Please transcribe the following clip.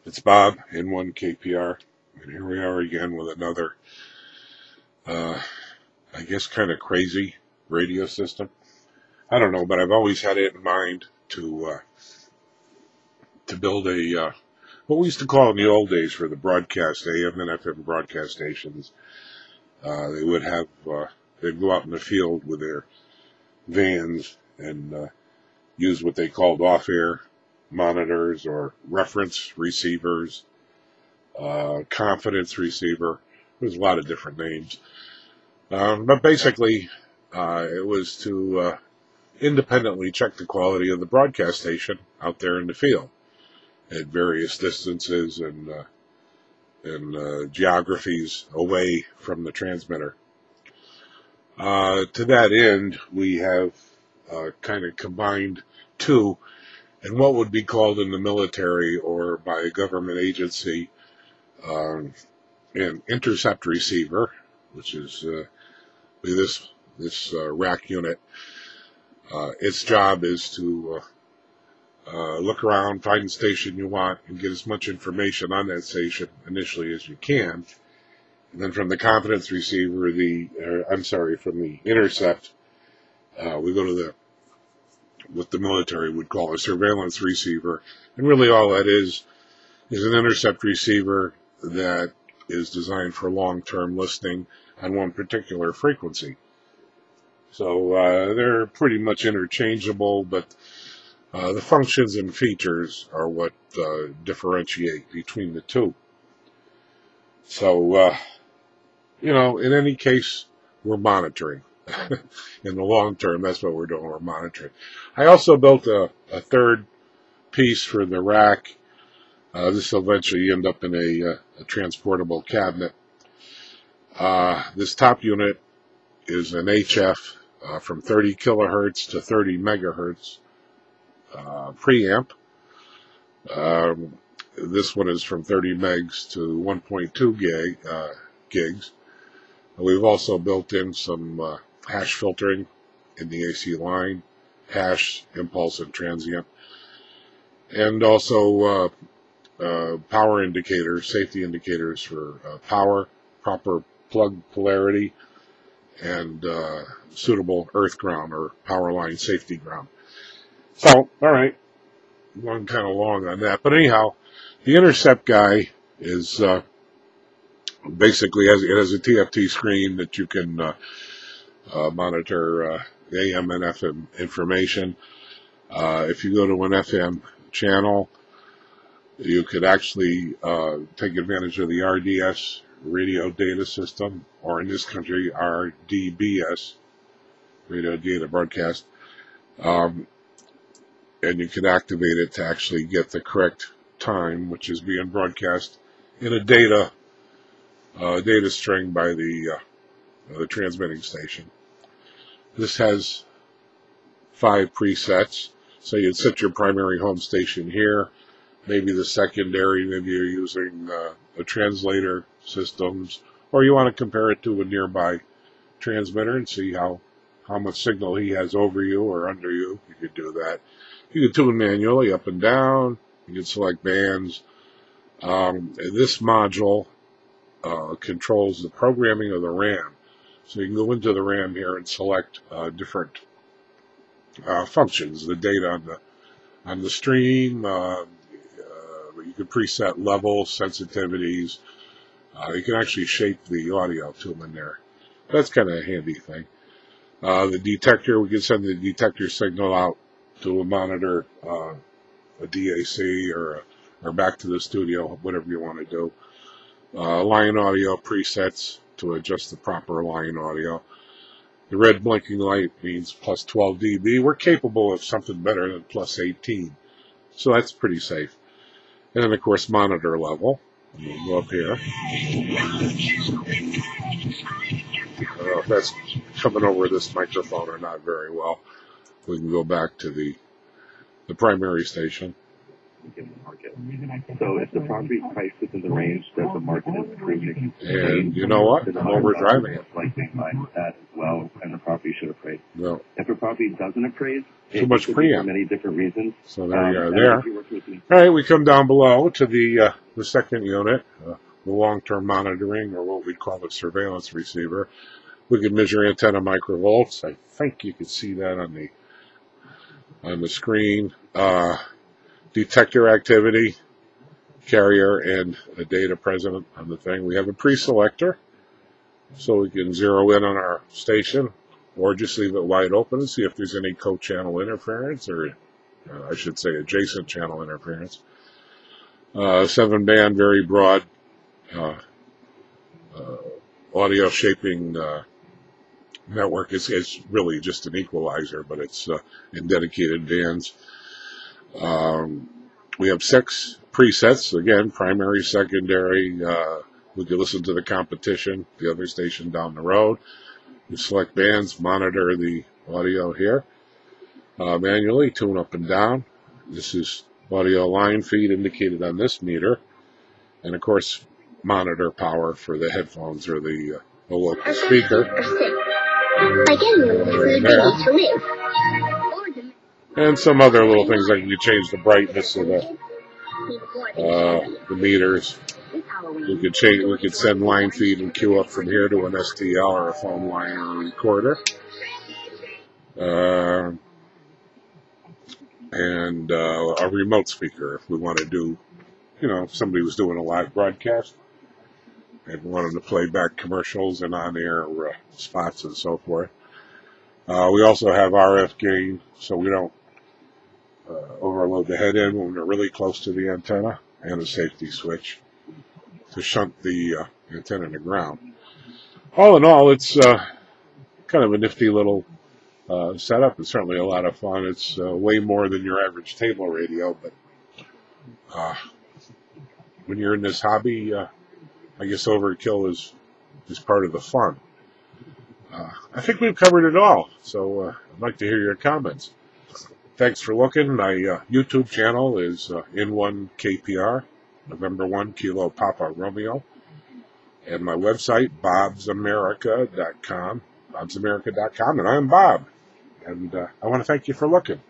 It's Bob, N1KPR, and here we are again with another, I guess, kind of crazy radio system. I don't know, but I've always had it in mind to build what we used to call in the old days for the broadcast, AM and FM broadcast stations. They would have, they'd go out in the field with their vans and use what they called off-air monitors or reference receivers, confidence receiver. There's a lot of different names. But basically, it was to independently check the quality of the broadcast station out there in the field at various distances and geographies away from the transmitter. To that end, we have kind of combined two, and what would be called in the military or by a government agency an intercept receiver, which is this rack unit. Its job is to look around, find the station you want, and get as much information on that station initially as you can. And then from the confidence receiver, from the intercept, we go to what the military would call a surveillance receiver. And really all that is an intercept receiver that is designed for long-term listening on one particular frequency. So they're pretty much interchangeable, but the functions and features are what differentiate between the two. So, in any case, we're monitoring. In the long term, that's what we're doing, we're monitoring. I also built a third piece for the rack. This will eventually end up in a transportable cabinet. This top unit is an HF from 30 kilohertz to 30 megahertz preamp. This one is from 30 megs to 1.2 gigs. We've also built in some hash filtering in the AC line, hash, impulse, and transient. And also power indicators, safety indicators for power, proper plug polarity, and suitable earth ground or power line safety ground. So, all right, going kind of long on that. But anyhow, the intercept guy is basically it has a TFT screen that you can monitor AM and FM information. If you go to an FM channel, you could actually take advantage of the RDS radio data system, or in this country, RDBS, radio data broadcast. And you can activate it to actually get the correct time, which is being broadcast in a data string by the transmitting station. This has 5 presets. So you'd set your primary home station here, maybe the secondary, maybe you're using a translator systems, or you want to compare it to a nearby transmitter and see how much signal he has over you or under you. You could do that. You can tune manually up and down. You can select bands. This module controls the programming of the RAM. So you can go into the RAM here and select different functions, the data on the stream. You can preset levels, sensitivities. You can actually shape the audio to them in there. That's kind of a handy thing. The detector, we can send the detector signal out to a monitor, a DAC, or back to the studio, whatever you want to do. Line audio presets to adjust the proper line audio. The red blinking light means plus 12 dB. We're capable of something better than plus 18. So that's pretty safe. And then, of course, monitor level. We'll go up here. I don't know if that's coming over this microphone or not very well. We can go back to the primary station. in the market. So if the property price is in the range that the market is approving, and you know what? I'm overdriving it. Likely find that as well, and the property should appraise. No. If a property doesn't appraise, too much preamp. For many different reasons. So there you are there. All right, we come down below to the second unit, the long-term monitoring, or what we call the surveillance receiver. We can measure antenna microvolts. I think you can see that on the screen. Detector activity, carrier, and a data present on the thing. We have a pre-selector, so we can zero in on our station, or just leave it wide open and see if there's any co-channel interference, or I should say adjacent channel interference. 7-band, very broad audio shaping network. It's really just an equalizer, but it's in dedicated bands. We have 6 presets, again, primary, secondary. We can listen to the competition, the other station down the road. We select bands, monitor the audio here manually, tune up and down. This is audio line feed indicated on this meter. And of course, monitor power for the headphones or the local speaker. And some other little things, like you change the brightness of the meters. We could send line feed and queue up from here to an STL or a phone line or a recorder. And a remote speaker if we want to do, if somebody was doing a live broadcast and wanted to play back commercials and on-air spots and so forth. We also have RF gain, so we don't overload the head end when we're really close to the antenna, and a safety switch to shunt the antenna to ground. All in all, it's kind of a nifty little setup. It's certainly a lot of fun. It's way more than your average table radio, but when you're in this hobby, I guess overkill is part of the fun. I think we've covered it all, so I'd like to hear your comments. Thanks for looking. My YouTube channel is N1KPR, November 1 Kilo Papa Romeo, and my website, bobsamerica.com, bobsamerica.com, and I'm Bob, and I want to thank you for looking.